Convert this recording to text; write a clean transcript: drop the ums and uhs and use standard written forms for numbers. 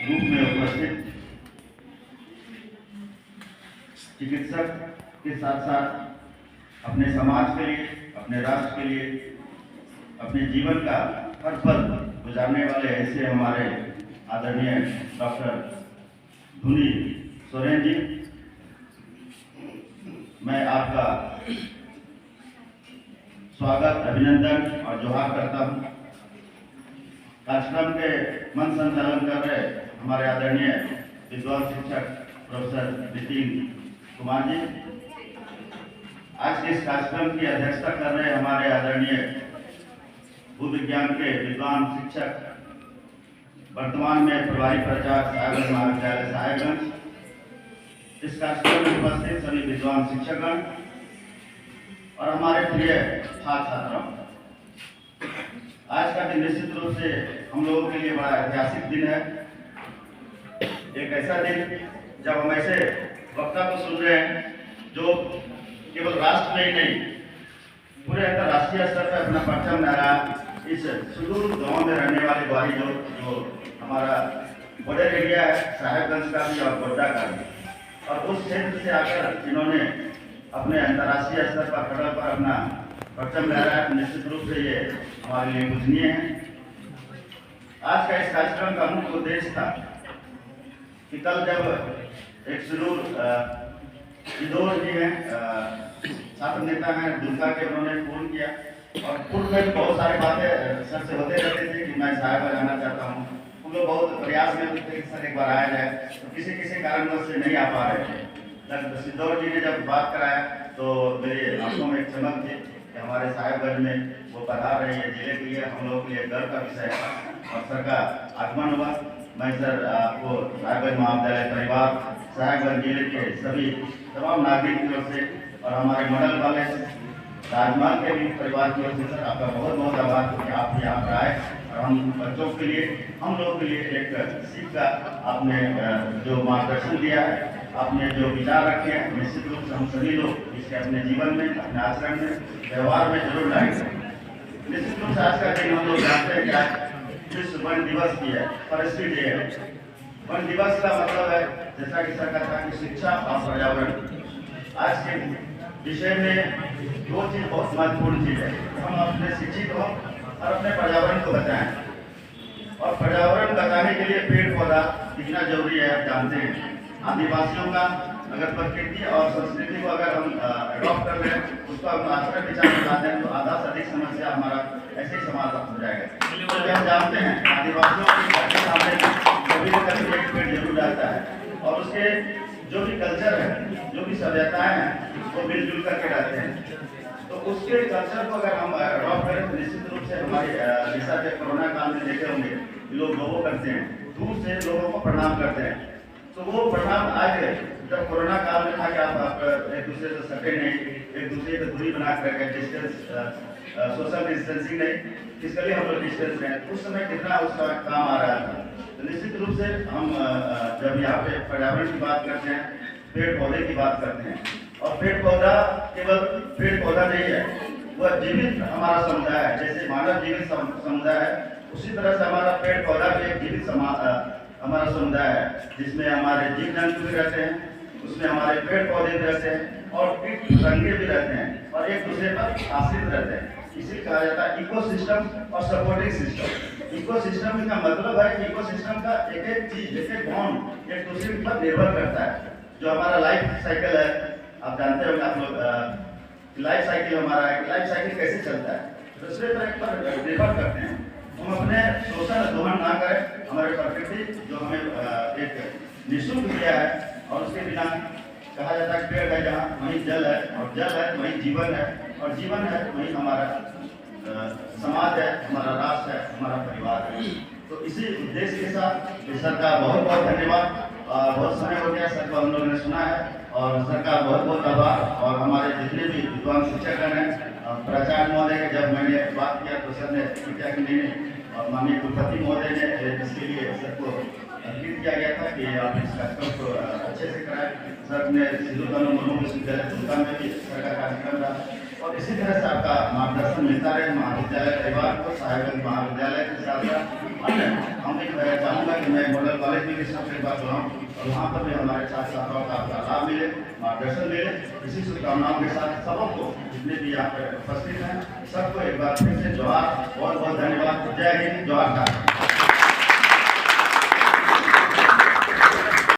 रूप में उपस्थित चिकित्सक के साथ साथ अपने समाज के लिए, अपने राष्ट्र के लिए, अपने जीवन का हर पल गुजारने वाले ऐसे हमारे आदरणीय डॉक्टर धुनी सोरेन जी, मैं आपका स्वागत, अभिनंदन और जोहार करता हूं। कार्यक्रम के मंच संचालन कर रहे हमारे आदरणीय विद्वान शिक्षक प्रोफेसर नितिन कुमार जी, आज के इस कार्यक्रम की अध्यक्षता कर रहे हमारे आदरणीय भूविज्ञान के विद्वान शिक्षक, वर्तमान में प्रभारी प्राचार्य साहेबगंज महाविद्यालय साहेबगंज, इस कार्यक्रम में उपस्थित सभी विद्वान शिक्षकगण और हमारे प्रिय छात्र छात्राओं, आज का दिन निश्चित रूप से हम लोगों के लिए बड़ा ऐतिहासिक दिन है। एक ऐसा दिन जब हम ऐसे वक्ता को सुन रहे हैं जो केवल राष्ट्र में ही नहीं, पूरे अंतर्राष्ट्रीय स्तर पर अपना परचम लहरा इस सुदूर गांव में रहने वाले वाली जो हमारा बॉर्डर एरिया है साहेबगंज का भी और गोड्डा का भी, और उस क्षेत्र से आकर जिन्होंने अपने अंतर्राष्ट्रीय स्तर पर खड़ा पर अपना परचम लहराया है, निश्चित रूप से ये हमारे लिए पूजनीय है। आज का इस कार्यक्रम का मुख्य उद्देश्य था कि कल जब एक सुदूर इंदौर जी हैं, छात्र नेता हैं दुर्गा के, उन्होंने फोन किया और पूर्व में बहुत सारी बातें सर से होते रहते थे कि मैं साहेब जाना चाहता हूँ। हम लोग बहुत प्रयास में थे कि सर एक बार आया जाए, तो किसी कारणवश से नहीं आ पा रहे थे। डॉक्टर सिद्धौर जी ने जब बात कराया तो मेरे आंखों में एक चमक थी कि हमारे साहेबगंज में वो पधार रही है। जिले के लिए हम लोगों के लिए गर्व का विषय है और सर का आगमन हुआ। मैं सर आपको साहेबगंज महाविद्यालय परिवार, साहेबगंज जिले के सभी तमाम नागरिक की ओर से और हमारे मॉडल कॉलेज राजमहल के भी परिवार की ओर से सर आपका बहुत बहुत आभार कि आप यहाँ पर आए और हम बच्चों के लिए, हम लोगों के लिए एक सीख का आपने जो मार्गदर्शन दिया है, आपने जो विचार रखे हैं, निश्चित रूप से हम सभी लोग इसके अपने जीवन में, अपने आचरण में, व्यवहार में जरूर लाएंगे। निश्चित रूप से आज का दिन हम लोग जानते हैं क्या विश्व वन दिवस की है, फॉरेस्ट्री डे है। वन दिवस का मतलब है, जैसा कि सर कहा कि शिक्षा और पर्यावरण। आज के विषय में दो चीज बहुत महत्वपूर्ण चीज है, हम अपने शिक्षित हों और अपने पर्यावरण को बचाएं। और पर्यावरण बचाने के लिए पेड़ पौधा कितना जरूरी है आप जानते हैं। आदिवासियों का अगर प्रकृति और संस्कृति को अगर हम अडॉप्ट कर लें, उसको हम आचरण विचार में लाते हैं, तो आधा से अधिक समस्या हमारा ऐसे ही समाधान हो जाएगा। तो हम जानते हैं आदिवासियों के सामने कभी न कभी एक पेड़ जरूर रहता है और उसके जो भी कल्चर है, जो भी सभ्यताएं हैं, वो मिलजुल करके रहते हैं। तो उसके कल्चर को अगर हम अडॉप्ट करें तो निश्चित रूप से हमारे जैसा कि कोरोना काल में देखे होंगे लोग लोगों करते हैं, दूर से लोगों को प्रणाम करते हैं। तो वो प्रणाम आज जब कोरोना काल में था कि आप एक दूसरे से सटे नहीं, एक दूसरे से दूरी बना करके डिस्टेंस, सोशल डिस्टेंसिंग नहीं, फिजिकली हम लोग डिस्टेंस रहें, उस समय कितना उसका काम आ रहा था। तो निश्चित रूप से हम जब यहाँ पे पर्यावरण की बात करते हैं, पेड़ पौधे की बात करते हैं, और पेड़ पौधा केवल पेड़ पौधा नहीं है, वह जीवित हमारा समुदाय है। जैसे मानव जीवित समुदाय है, उसी तरह से हमारा पेड़ पौधा भी एक जीवित हमारा समुदाय है, जिसमें हमारे जीव जंतु भी रहते हैं, उसमें हमारे पेड़ पौधे भी रहते हैं और कीट पतंगे भी रहते हैं और एक दूसरे पर आश्रित रहते हैं। इसी कहा जाता है इकोसिस्टम और सपोर्टिंग सिस्टम। इकोसिस्टम का मतलब है कि इकोसिस्टम का एक एक चीज, एक एक बॉन्ड एक दूसरे पर निर्भर करता है। जो हमारा लाइफ साइकिल है, आप जानते होंगे आप लोग, लाइफ साइकिल हमारा है, लाइफ साइकिल कैसे चलता है, दूसरे पर निर्भर करते हैं। हम अपने शोषण दोहन ना करें, हमारे प्रकृति जो हमें एक निःशुल्क दिया है, और उसके बिना कहा जाता है पेड़ है जहाँ वहीं जल है, और जल है वहीं जीवन है, और जीवन है वहीं हमारा समाज है, हमारा राष्ट्र है, हमारा परिवार है। तो इसी उद्देश्य के साथ सर का बहुत बहुत धन्यवाद। बहुत समय हो गया सर को हम लोगों ने सुना है, और सर का बहुत बहुत आभार। और हमारे जितने भी विद्वान शिक्षकगण हैं, प्राचार्य महोदय के जब मैंने बात किया तो सर ने क्या कि नहीं, और माननीय कुलपति महोदय ने इसके लिए सर को अंकित किया गया था कि आप इस कार्यक्रम को अच्छे से कराएं। सर ने सिद्धू कानून मनोज विश्वविद्यालय दुर्गा में भी सर का कार्यक्रम रहा, और इसी तरह से आपका मार्गदर्शन मिलता रहे महाविद्यालय परिवार को, साहेबगंज महाविद्यालय के साथ साथ अन्य हम भी चाहूँगा कि मैं मॉडल कॉलेज में भी सबसे एक बार बुलाऊँ और वहाँ पर भी हमारे साथ छात्रों का आपका लाभ मिले, मार्गदर्शन मिले। इसी शुभकामनाओं के साथ सबको जितने भी यहाँ पर उपस्थित हैं सबको एक बार फिर से जोहार, बहुत बहुत धन्यवाद। जय हिंद, जोहार।